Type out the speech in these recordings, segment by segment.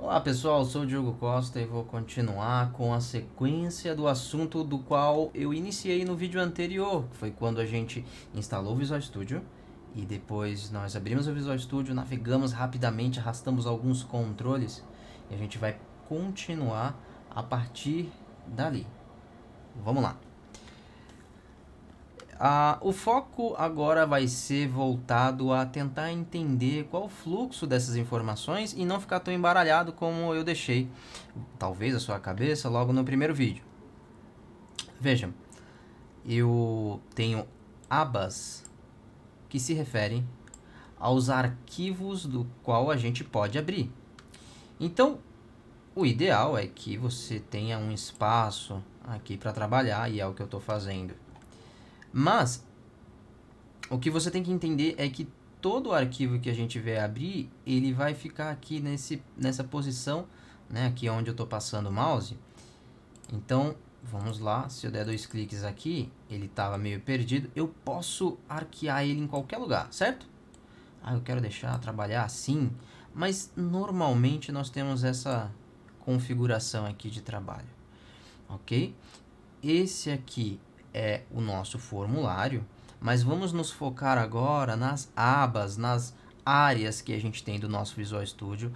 Olá pessoal, sou o Diogo Costa e vou continuar com a sequência do assunto do qual eu iniciei no vídeo anterior, que foi quando a gente instalou o Visual Studio e depois nós abrimos o Visual Studio, navegamos rapidamente, arrastamos alguns controles e a gente vai continuar a partir dali. Vamos lá. O foco agora vai ser voltado a tentar entender qual o fluxo dessas informações e não ficar tão embaralhado como eu deixei, talvez, a sua cabeça logo no primeiro vídeo. Vejam, eu tenho abas que se referem aos arquivos do qual a gente pode abrir. Então, o ideal é que você tenha um espaço aqui para trabalhar e é o que eu estou fazendo. Mas, o que você tem que entender é que todo arquivo que a gente vai abrir, ele vai ficar aqui nessa posição, né, aqui onde eu estou passando o mouse. Então, vamos lá, se eu der 2 cliques aqui, ele estava meio perdido, eu posso arquear ele em qualquer lugar, certo? Eu quero deixar trabalhar assim, mas normalmente nós temos essa configuração aqui de trabalho, ok? Esse aqui é o nosso formulário, mas vamos nos focar agora nas abas, nas áreas que a gente tem do nosso Visual Studio.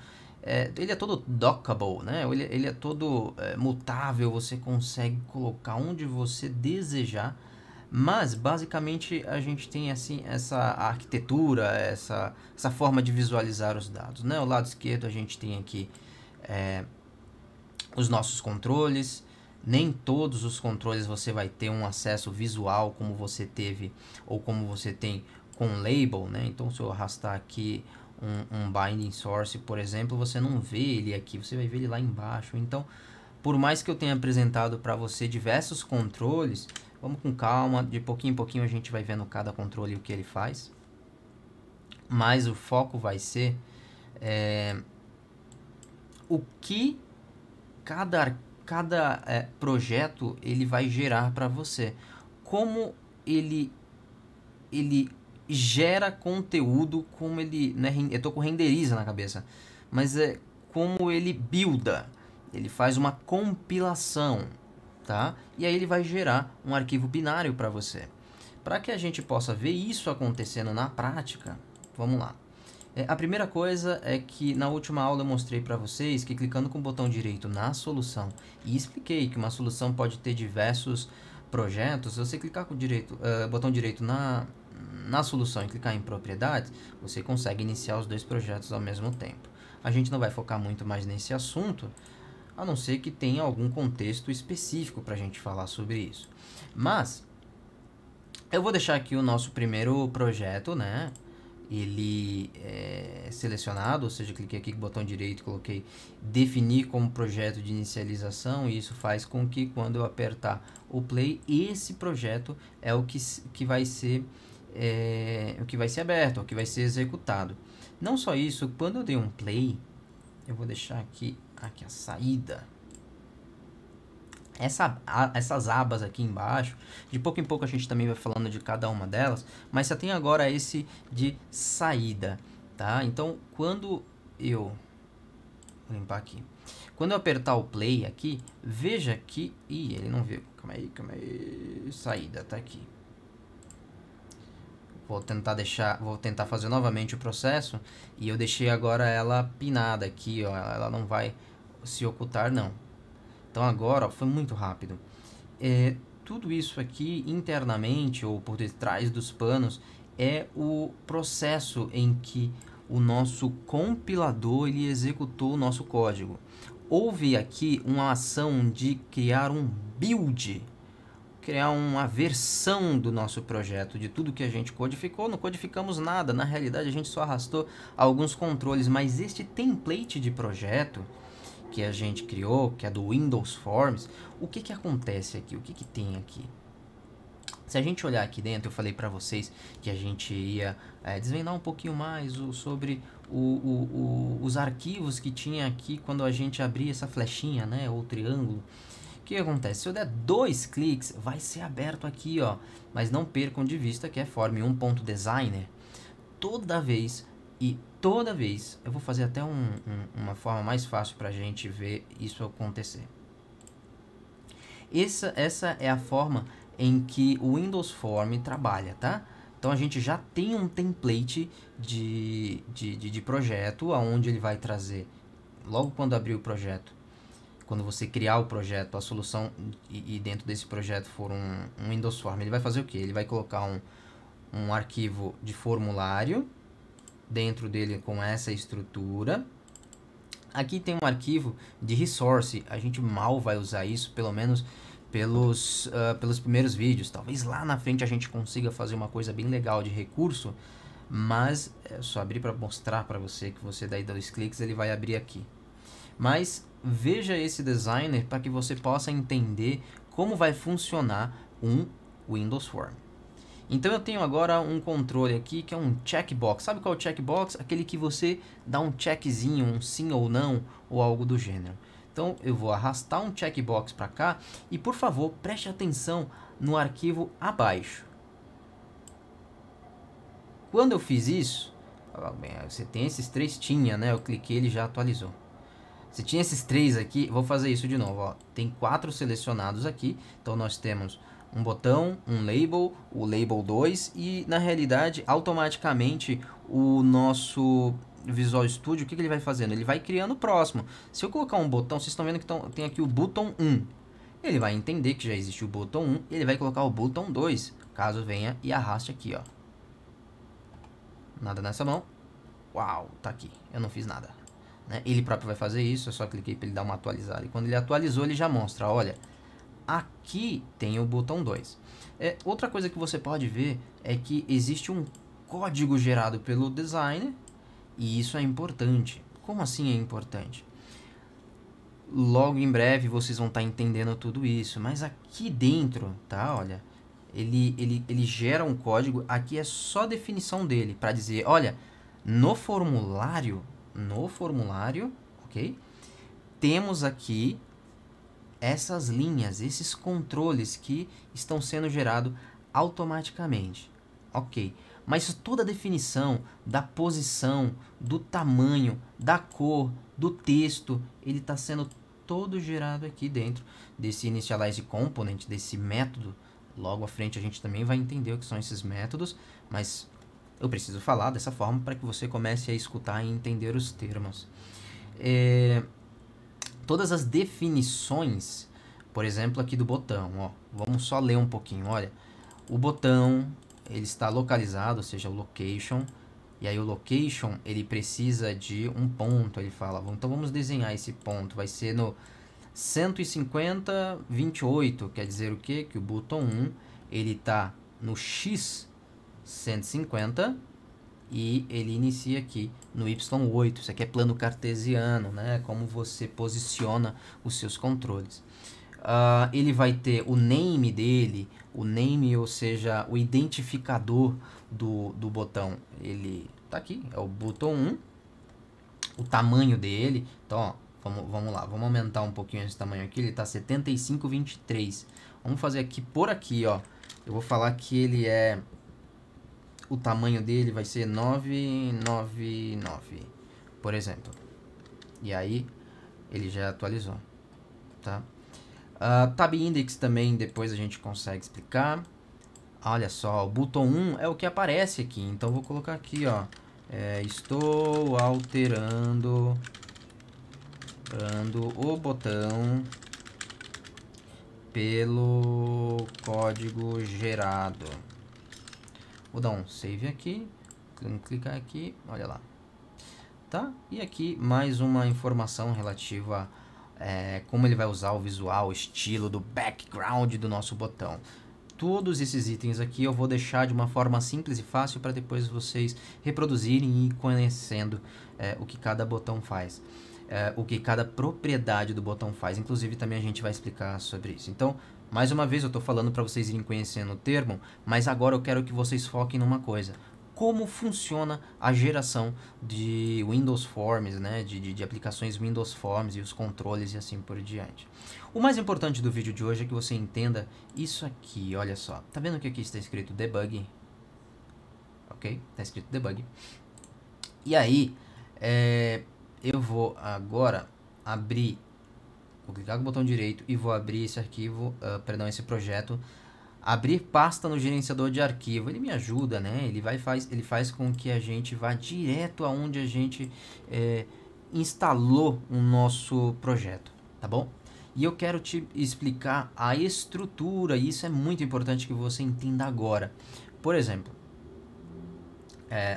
Ele é todo dockable, né? Ele é todo mutável, você consegue colocar onde você desejar, mas basicamente a gente tem assim essa arquitetura, essa forma de visualizar os dados, né? O lado esquerdo a gente tem aqui os nossos controles. Nem todos os controles você vai ter um acesso visual como você teve ou como você tem com label, né? Então, se eu arrastar aqui um binding source, por exemplo, você não vê ele aqui, você vai ver ele lá embaixo. Então, por mais que eu tenha apresentado para você diversos controles, vamos com calma, de pouquinho em pouquinho a gente vai vendo cada controle e o que ele faz. Mas o foco vai ser o que cada projeto ele vai gerar para você, como ele gera conteúdo, como ele, né, eu tô com renderiza na cabeça, mas como ele builda, ele faz uma compilação, tá? E aí ele vai gerar um arquivo binário para você. Para que a gente possa ver isso acontecendo na prática, vamos lá. A primeira coisa é que na última aula eu mostrei para vocês que clicando com o botão direito na solução e expliquei que uma solução pode ter diversos projetos, se você clicar com o botão direito na solução e clicar em propriedades, você consegue iniciar os dois projetos ao mesmo tempo. A gente não vai focar muito mais nesse assunto, a não ser que tenha algum contexto específico para a gente falar sobre isso. Mas eu vou deixar aqui o nosso primeiro projeto, né? Ele é selecionado, ou seja, cliquei aqui com o botão direito, coloquei definir como projeto de inicialização, e isso faz com que quando eu apertar o play, esse projeto é o que vai ser aberto, o que vai ser executado. Não só isso, quando eu dei um play, eu vou deixar aqui a saída. Essas abas aqui embaixo, de pouco em pouco a gente também vai falando de cada uma delas, mas só tem agora esse de saída, tá? Então, quando eu... Vou limpar aqui. Quando eu apertar o play aqui, veja que... Ih, ele não viu. Calma aí. Saída, tá aqui. Vou tentar fazer novamente o processo, e eu deixei agora ela pinada aqui, ó. Ela não vai se ocultar, não. Então agora, ó, foi muito rápido. Tudo isso aqui internamente ou por detrás dos panos é o processo em que o nosso compilador ele executou o nosso código. Houve aqui uma ação de criar um build, criar uma versão do nosso projeto, de tudo que a gente codificou. Não codificamos nada, na realidade a gente só arrastou alguns controles, mas este template de projeto que a gente criou, que é do Windows Forms, o que acontece aqui? O que tem aqui? Se a gente olhar aqui dentro, eu falei para vocês que a gente ia desvendar um pouquinho mais sobre os arquivos que tinha aqui quando a gente abria essa flechinha, né, ou triângulo. O que acontece? Se eu der 2 cliques, vai ser aberto aqui, ó. Mas não percam de vista que é Form 1.designer. Toda vez, e toda vez, eu vou fazer até uma forma mais fácil para a gente ver isso acontecer. Essa é a forma em que o Windows Form trabalha, tá? Então a gente já tem um template de projeto, onde ele vai trazer, logo quando abrir o projeto, quando você criar o projeto, a solução, e dentro desse projeto for um Windows Form, ele vai fazer o quê? Ele vai colocar um arquivo de formulário dentro dele com essa estrutura. Aqui tem um arquivo de resource, a gente mal vai usar isso, pelo menos pelos primeiros vídeos. Talvez lá na frente a gente consiga fazer uma coisa bem legal de recurso, mas é só abrir para mostrar para você, que você daí 2 cliques ele vai abrir aqui. Mas veja esse designer para que você possa entender como vai funcionar um Windows Form. Então eu tenho agora um controle aqui que é um checkbox. Sabe qual é o checkbox? Aquele que você dá um checkzinho, um sim ou não, ou algo do gênero. Então eu vou arrastar um checkbox para cá e, por favor, preste atenção no arquivo abaixo. Quando eu fiz isso, você tem esses 3, tinha, né? Eu cliquei, ele já atualizou. Você tinha esses 3 aqui, vou fazer isso de novo, ó. Tem 4 selecionados aqui, então nós temos um botão, um label, o label 2 e, na realidade, automaticamente o nosso Visual Studio, o que ele vai fazendo? Ele vai criando o próximo. Se eu colocar um botão, vocês estão vendo que tem aqui o botão 1. Ele vai entender que já existe o botão 1 e ele vai colocar o botão 2, caso venha e arraste aqui, ó. Nada nessa mão. Uau, tá aqui. Eu não fiz nada. Né? Ele próprio vai fazer isso, eu só cliquei para ele dar uma atualizada. E quando ele atualizou, ele já mostra, olha, aqui tem o botão 2. Outra coisa que você pode ver é que existe um código gerado pelo designer, e isso é importante. Como assim é importante? Logo em breve vocês vão estar entendendo tudo isso, mas aqui dentro, tá, olha, ele gera um código, aqui é só definição dele, para dizer, olha, no formulário, ok? Temos aqui essas linhas, esses controles que estão sendo gerados automaticamente, ok? Mas toda a definição da posição, do tamanho, da cor, do texto, ele está sendo todo gerado aqui dentro desse Initialize Component, desse método. Logo à frente a gente também vai entender o que são esses métodos, mas eu preciso falar dessa forma para que você comece a escutar e entender os termos. Todas as definições, por exemplo, aqui do botão, ó, vamos só ler um pouquinho, olha, o botão, ele está localizado, ou seja, o location, e aí o location, ele precisa de um ponto, ele fala, então vamos desenhar esse ponto, vai ser no 150,28, quer dizer o quê? Que o botão 1, ele está no X 150 e ele inicia aqui no Y8. Isso aqui é plano cartesiano, né? Como você posiciona os seus controles. Ele vai ter o name dele, o name, ou seja, o identificador do botão. Ele tá aqui, é o botão 1, o tamanho dele. Então, ó, vamos lá, vamos aumentar um pouquinho esse tamanho aqui. Ele está 75,23. Vamos fazer aqui por aqui, ó. Eu vou falar que ele é... O tamanho dele vai ser 999, por exemplo. E aí, ele já atualizou, tá? Tab Index também depois a gente consegue explicar. Olha só, o botão 1 é o que aparece aqui. Então, vou colocar aqui, ó. Estou alterando o botão pelo código gerado. Vou dar um save aqui, vamos clicar aqui, olha lá, tá? E aqui mais uma informação relativa a como ele vai usar o visual, o estilo do background do nosso botão. Todos esses itens aqui eu vou deixar de uma forma simples e fácil para depois vocês reproduzirem e ir conhecendo o que cada botão faz. O que cada propriedade do botão faz. Inclusive também a gente vai explicar sobre isso. Então, mais uma vez eu estou falando para vocês irem conhecendo o termo, mas agora eu quero que vocês foquem numa coisa. Como funciona a geração de Windows Forms, né? de aplicações Windows Forms e os controles e assim por diante. O mais importante do vídeo de hoje é que você entenda isso aqui, olha só. Tá vendo que aqui está escrito debug? Ok? Está escrito debug. E aí, eu vou agora abrir, vou clicar com o botão direito e vou abrir esse arquivo, perdão, esse projeto. Abrir pasta no gerenciador de arquivo, ele me ajuda, né? Ele faz com que a gente vá direto aonde a gente instalou o nosso projeto, tá bom? E eu quero te explicar a estrutura, e isso é muito importante que você entenda agora. Por exemplo,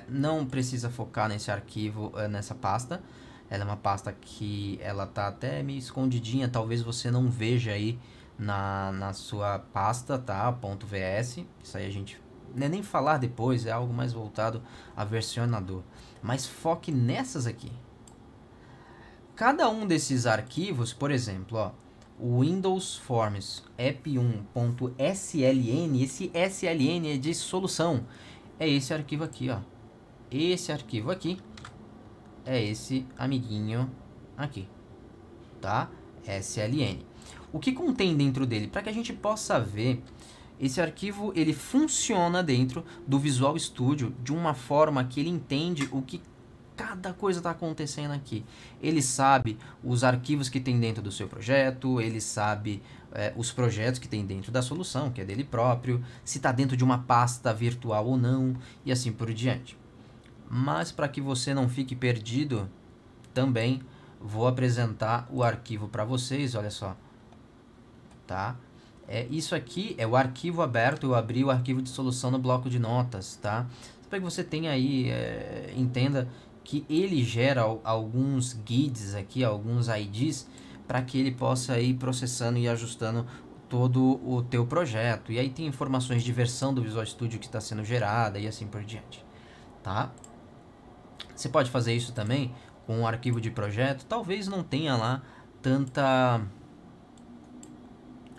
não precisa focar nesse arquivo, nessa pasta. Ela é uma pasta que ela tá até meio escondidinha, talvez você não veja aí na sua pasta, tá? .vs, isso aí a gente não é nem falar depois, é algo mais voltado a versionador. Mas foque nessas aqui. Cada um desses arquivos, por exemplo, ó, o Windows Forms app1.sln, esse sln é de solução, é esse arquivo aqui, ó. Esse arquivo aqui é esse amiguinho aqui, tá? SLN. O que contém dentro dele? Para que a gente possa ver, esse arquivo ele funciona dentro do Visual Studio de uma forma que ele entende o que cada coisa está acontecendo aqui. Ele sabe os arquivos que tem dentro do seu projeto, ele sabe os projetos que tem dentro da solução, que é dele próprio, se está dentro de uma pasta virtual ou não, e assim por diante. Mas para que você não fique perdido, também vou apresentar o arquivo para vocês, olha só. Tá? Isso aqui é o arquivo aberto, eu abri o arquivo de solução no bloco de notas, tá? Para que você tenha aí, entenda que ele gera alguns guides aqui, alguns IDs, para que ele possa ir processando e ajustando todo o teu projeto. E aí tem informações de versão do Visual Studio que está sendo gerada e assim por diante, tá? Você pode fazer isso também com um arquivo de projeto, talvez não tenha lá tanta...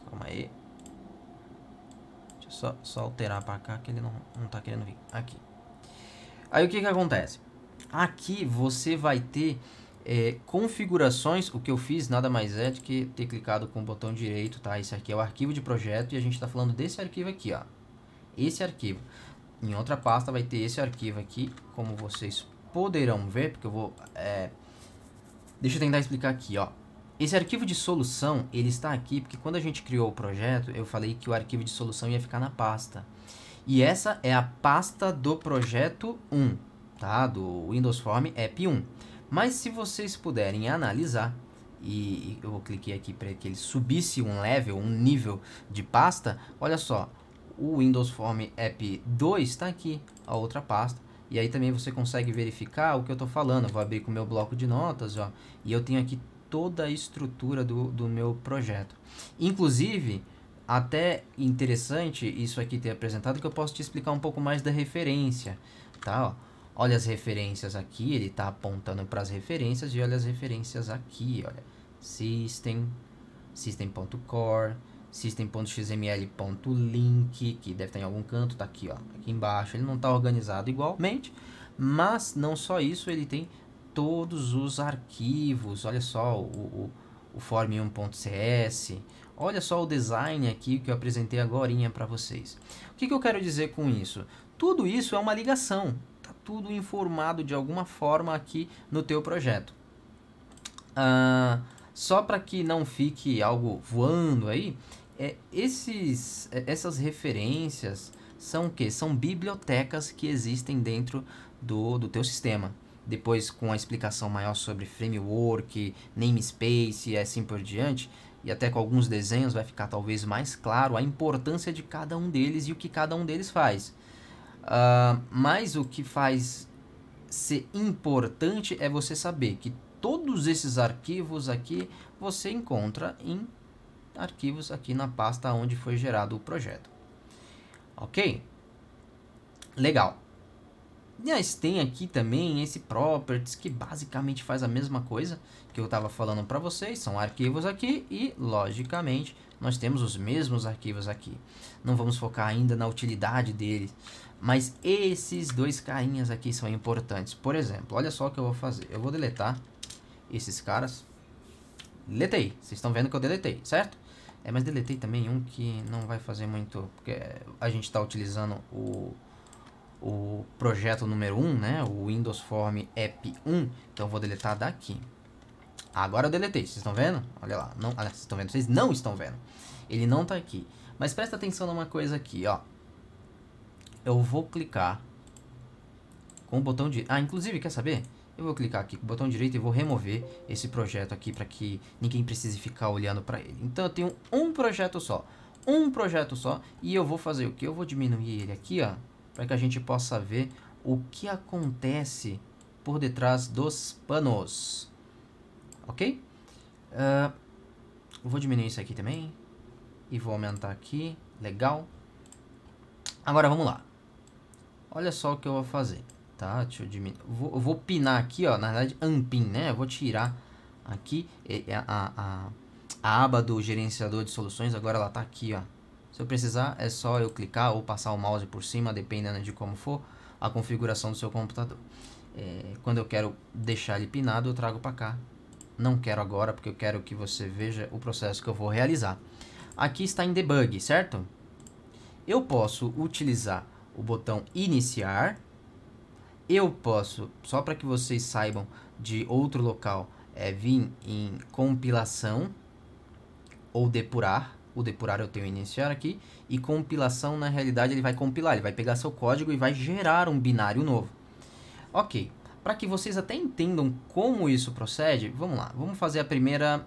Calma aí. Deixa eu só alterar para cá que ele não tá querendo vir. Aqui. Aí o que acontece? Aqui você vai ter configurações. O que eu fiz nada mais é do que ter clicado com o botão direito, tá? Esse aqui é o arquivo de projeto e a gente está falando desse arquivo aqui, ó. Esse arquivo. Em outra pasta vai ter esse arquivo aqui, como vocês poderão ver, porque eu vou... Deixa eu tentar explicar aqui, ó. Esse arquivo de solução, ele está aqui porque quando a gente criou o projeto, eu falei que o arquivo de solução ia ficar na pasta. E essa é a pasta do projeto 1, tá? Do Windows Form App 1. Mas se vocês puderem analisar, e eu vou clicar aqui para que ele subisse um level, um nível de pasta, olha só, o Windows Form App 2 está aqui, a outra pasta. E aí também você consegue verificar o que eu estou falando. Eu vou abrir com o meu bloco de notas, ó, e eu tenho aqui toda a estrutura do meu projeto. Inclusive, até interessante isso aqui ter apresentado, que eu posso te explicar um pouco mais da referência, tá? Ó, olha as referências aqui, ele está apontando para as referências, e olha as referências aqui, olha. System, system.core, system.xml.link, que deve estar em algum canto, tá aqui, ó, aqui embaixo. Ele não está organizado igualmente, mas não só isso, ele tem todos os arquivos. Olha só o form1.cs. Olha só o design aqui que eu apresentei agorinha para vocês. O que eu quero dizer com isso? Tudo isso é uma ligação. Tá tudo informado de alguma forma aqui no teu projeto. Só para que não fique algo voando aí, essas referências são o quê? São bibliotecas que existem dentro do teu sistema. Depois, com a explicação maior sobre framework, namespace e assim por diante, e até com alguns desenhos vai ficar talvez mais claro a importância de cada um deles e o que cada um deles faz. Mas o que faz ser importante é você saber que todos esses arquivos aqui você encontra em arquivos aqui na pasta onde foi gerado o projeto. Ok? Legal. Mas tem aqui também esse properties que basicamente faz a mesma coisa que eu estava falando para vocês. São arquivos aqui e, logicamente, nós temos os mesmos arquivos aqui. Não vamos focar ainda na utilidade deles, mas esses dois carinhas aqui são importantes. Por exemplo, olha só o que eu vou fazer. Eu vou deletar esses caras. Deletei. Vocês estão vendo que eu deletei, certo? Mas deletei também um que não vai fazer muito, porque a gente está utilizando o projeto número 1, né? O Windows Form App 1. Então eu vou deletar daqui. Agora eu deletei, vocês estão vendo? Olha lá, não, vocês estão vendo? Vocês não estão vendo. Ele não está aqui. Mas presta atenção numa coisa aqui, ó. Eu vou clicar com o botão direito. Ah, inclusive, quer saber? Eu vou clicar aqui com o botão direito e vou remover esse projeto aqui para que ninguém precise ficar olhando para ele. Então eu tenho um projeto só. Um projeto só. E eu vou fazer o que? Eu vou diminuir ele aqui, ó, para que a gente possa ver o que acontece por detrás dos panos. Ok? Vou diminuir isso aqui também. E vou aumentar aqui. Legal. Agora vamos lá. Olha só o que eu vou fazer. Tá? Deixa eu diminuir. Eu vou pinar aqui, ó. Na verdade, unpin, né? Eu vou tirar aqui a aba do gerenciador de soluções. Agora ela tá aqui, ó. Se eu precisar, é só eu clicar ou passar o mouse por cima, dependendo de como for a configuração do seu computador. Quando eu quero deixar ele pinado, eu trago para cá. Não quero agora, porque eu quero que você veja o processo que eu vou realizar. Aqui está em debug, certo? Eu posso utilizar o botão iniciar. Eu posso, só para que vocês saibam de outro local, vir em compilação ou depurar. O depurar eu tenho iniciar aqui. E compilação, na realidade, ele vai compilar. Ele vai pegar seu código e vai gerar um binário novo. Ok. Para que vocês até entendam como isso procede, vamos lá. Vamos fazer a primeira...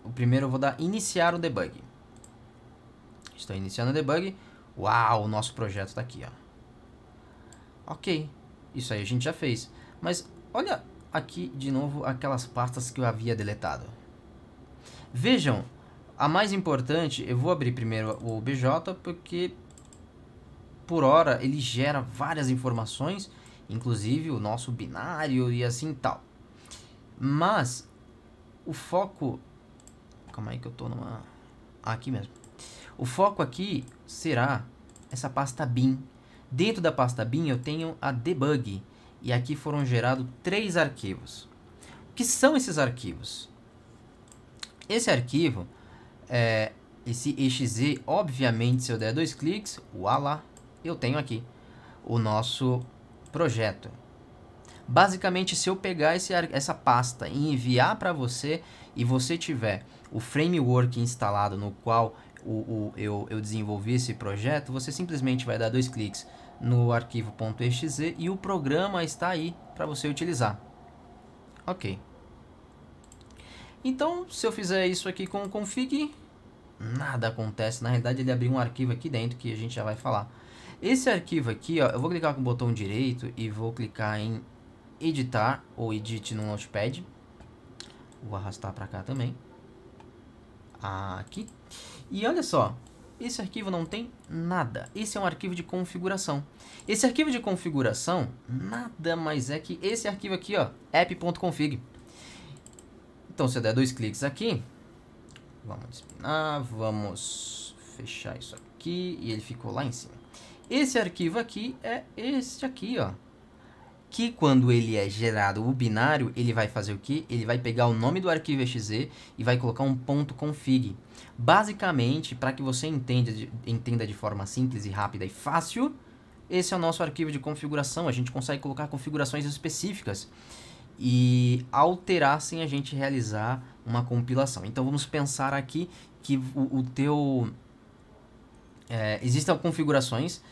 O primeiro eu vou dar iniciar o debug. Estou iniciando o debug. Uau, o nosso projeto está aqui, ó. Ok. Isso aí a gente já fez. Mas olha aqui de novo aquelas pastas que eu havia deletado. Vejam, a mais importante, eu vou abrir primeiro o OBJ porque por hora ele gera várias informações, inclusive o nosso binário e assim tal. Mas o foco... Calma aí que eu tô numa... aqui mesmo. O foco aqui será essa pasta bin. Dentro da pasta bin eu tenho a debug. E aqui foram gerados 3 arquivos. O que são esses arquivos? Esse arquivo, esse exe, obviamente, se eu der 2 cliques, voilá, eu tenho aqui o nosso projeto. Basicamente, se eu pegar essa pasta e enviar para você, e você tiver o framework instalado no qual eu desenvolvi esse projeto, você simplesmente vai dar 2 cliques no arquivo .exe e o programa está aí para você utilizar. Ok. Então, se eu fizer isso aqui com o config, nada acontece. Na realidade, ele abriu um arquivo aqui dentro que a gente já vai falar. Esse arquivo aqui, ó, eu vou clicar com o botão direito e vou clicar em editar ou edit no Notepad. Vou arrastar para cá também. Aqui. E olha só, esse arquivo não tem nada. Esse é um arquivo de configuração. Esse arquivo de configuração nada mais é que esse arquivo aqui, ó, app.config. Então, se eu der 2 cliques aqui, vamos despinar, vamos fechar isso aqui e ele ficou lá em cima. Esse arquivo aqui é esse aqui, ó. Que quando ele é gerado o binário, ele vai fazer o quê? Ele vai pegar o nome do arquivo exe e vai colocar um .config. Basicamente, para que você entenda de forma simples e rápida e fácil, esse é o nosso arquivo de configuração. A gente consegue colocar configurações específicas e alterar sem a gente realizar uma compilação. Então vamos pensar aqui que existem configurações.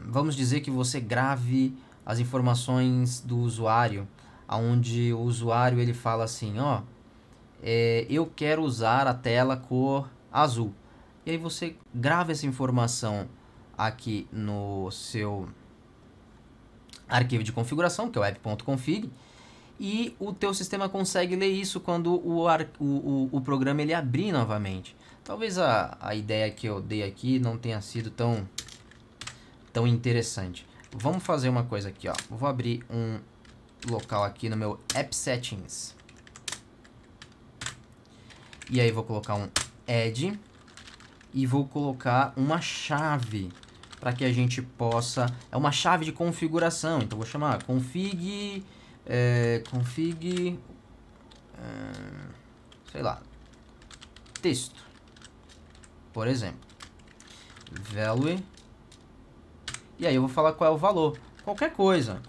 Vamos dizer que você grave as informações do usuário, onde o usuário ele fala assim, ó, eu quero usar a tela cor azul. E aí você grava essa informação aqui no seu arquivo de configuração, que é o app.config, e o teu sistema consegue ler isso quando o programa ele abrir novamente. Talvez a ideia que eu dei aqui não tenha sido tão interessante. Vamos fazer uma coisa aqui, ó. Vou abrir um local aqui no meu App Settings. E aí vou colocar um add e vou colocar uma chave para que a gente possa... É uma chave de configuração, então vou chamar config... sei lá, texto, por exemplo, value, E aí eu vou falar qual é o valor. Qualquer coisa.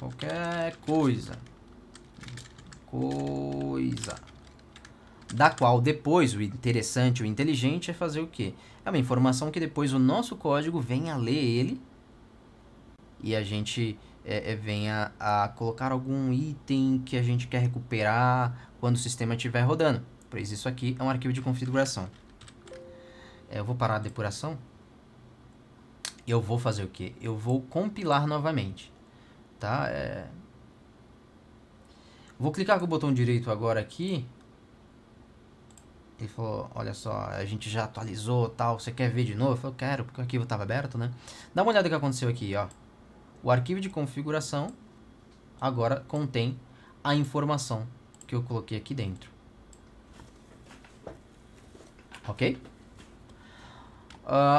Da qual depois o interessante, o inteligente é fazer o quê? É uma informação que depois o nosso código venha a ler ele e a gente venha a colocar algum item que a gente quer recuperar quando o sistema estiver rodando. Pois isso aqui é um arquivo de configuração. Eu vou parar a depuração. Eu vou fazer o quê? Eu vou compilar novamente. Tá? Vou clicar com o botão direito agora aqui. Ele falou, olha só, a gente já atualizou tal, você quer ver de novo? Eu falei, quero, porque o arquivo estava aberto, né? Dá uma olhada no que aconteceu aqui, ó. O arquivo de configuração agora contém a informação que eu coloquei aqui dentro. Ok?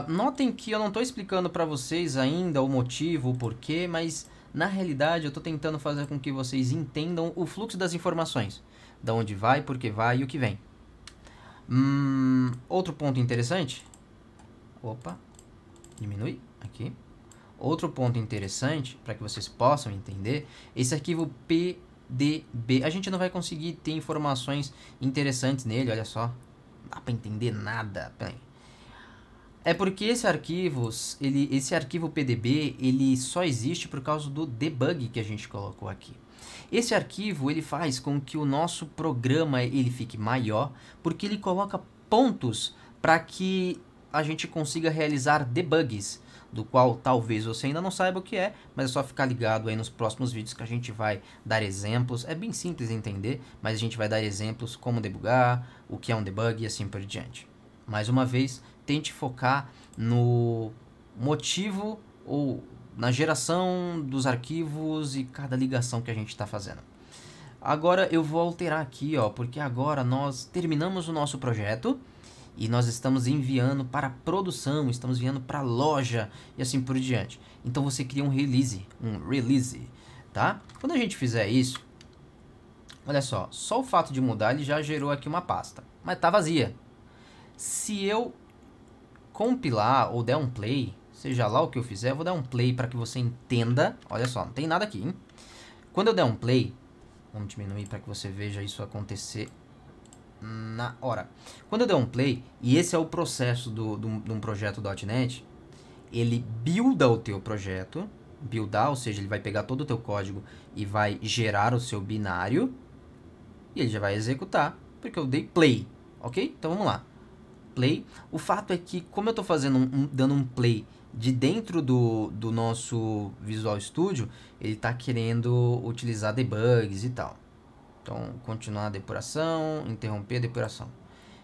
Notem que eu não estou explicando para vocês ainda o motivo, o porquê, mas na realidade eu estou tentando fazer com que vocês entendam o fluxo das informações. Da onde vai, por que vai e o que vem. Outro ponto interessante. Opa, diminui aqui. Outro ponto interessante, para que vocês possam entender, esse arquivo PDB, a gente não vai conseguir ter informações interessantes nele, olha só. Não dá para entender nada. Peraí. É porque esse arquivo PDB, ele só existe por causa do debug que a gente colocou aqui. Esse arquivo, ele faz com que o nosso programa ele fique maior, porque ele coloca pontos para que a gente consiga realizar debugs, do qual talvez você ainda não saiba o que é, mas é só ficar ligado aí nos próximos vídeos que a gente vai dar exemplos. É bem simples de entender, mas a gente vai dar exemplos como debugar, o que é um debug e assim por diante. Mais uma vez, tente focar no motivo ou na geração dos arquivos e cada ligação que a gente está fazendo. Agora eu vou alterar aqui, ó, porque agora nós terminamos o nosso projeto e nós estamos enviando para produção, estamos enviando para loja e assim por diante. Então você cria um release, tá? Quando a gente fizer isso, olha só o fato de mudar ele já gerou aqui uma pasta, mas tá vazia. Se eu compilar ou der um play, seja lá o que eu fizer, eu vou dar um play para que você entenda. Olha só, não tem nada aqui, hein? Quando eu der um play, vamos diminuir para que você veja isso acontecer na hora. Quando eu der um play, e esse é o processo de um projeto .NET, ele builda o teu projeto, ou seja, ele vai pegar todo o teu código e vai gerar o seu binário, e ele já vai executar, porque eu dei play, ok? Então vamos lá. Play. O fato é que, como eu estou fazendo dando um play de dentro do nosso Visual Studio, ele está querendo utilizar debugs e tal. Então, continuar a depuração, interromper a depuração.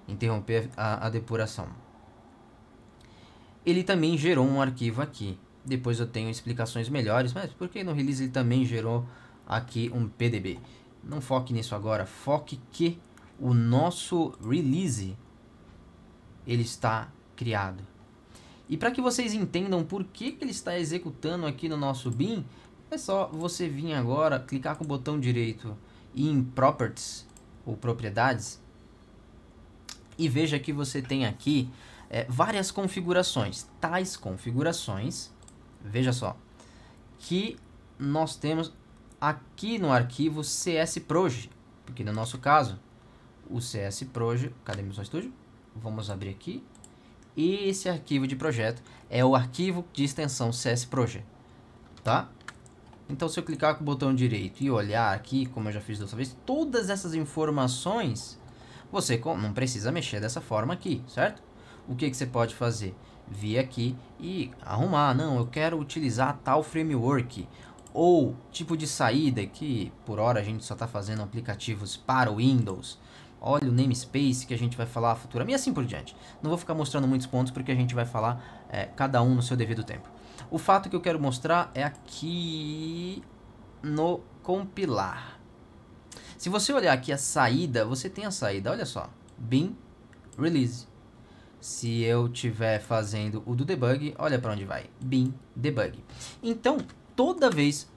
Interromper a depuração. Ele também gerou um arquivo aqui. Depois eu tenho explicações melhores, mas por que no release ele também gerou aqui um PDB? Não foque nisso agora, foque que o nosso release ele está criado. E para que vocês entendam por que ele está executando aqui no nosso bin, é só você vir agora, clicar com o botão direito em Properties, ou Propriedades, e veja que você tem aqui várias configurações. Tais configurações, veja só, que nós temos aqui no arquivo CSProj, porque no nosso caso, o CSProj, cadê meu Visual Studio? Vamos abrir aqui. E esse arquivo de projeto é o arquivo de extensão CSProj, tá? Então, se eu clicar com o botão direito e olhar aqui, como eu já fiz da outra vez, todas essas informações, você não precisa mexer dessa forma aqui, certo? O que você pode fazer? Vir aqui e arrumar. Não, eu quero utilizar tal framework. Ou tipo de saída, que por hora a gente só está fazendo aplicativos para o Windows. Olha o namespace que a gente vai falar futuramente e assim por diante. Não vou ficar mostrando muitos pontos porque a gente vai falar cada um no seu devido tempo. O fato que eu quero mostrar é aqui no compilar. Se você olhar aqui a saída, você tem a saída, olha só, bin release. Se eu estiver fazendo o do debug, olha para onde vai, bin debug. Então, toda vez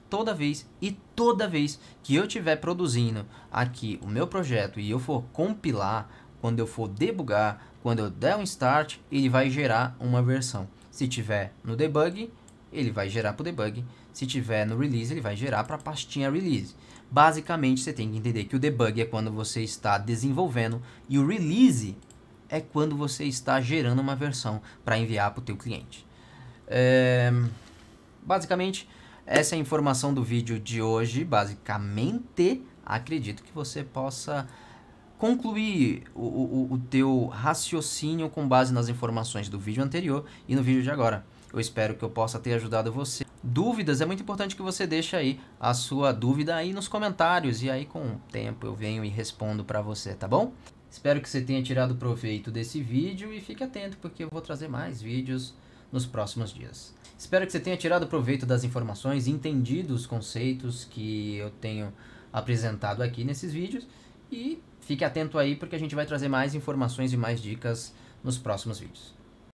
que eu estiver produzindo aqui o meu projeto e eu for compilar, quando eu for debugar, quando eu der um start, ele vai gerar uma versão. Se tiver no debug, ele vai gerar para o debug. Se tiver no release, ele vai gerar para a pastinha release. Basicamente, você tem que entender que o debug é quando você está desenvolvendo e o release é quando você está gerando uma versão para enviar para o teu cliente. Basicamente, essa é a informação do vídeo de hoje. Basicamente, acredito que você possa concluir o teu raciocínio com base nas informações do vídeo anterior e no vídeo de agora. Eu espero que eu possa ter ajudado você. Dúvidas, é muito importante que você deixe aí a sua dúvida aí nos comentários e aí com o tempo eu venho e respondo para você, tá bom? Espero que você tenha tirado proveito desse vídeo e fique atento porque eu vou trazer mais vídeos nos próximos dias. Espero que você tenha tirado proveito das informações, entendido os conceitos que eu tenho apresentado aqui nesses vídeos e fique atento aí porque a gente vai trazer mais informações e mais dicas nos próximos vídeos.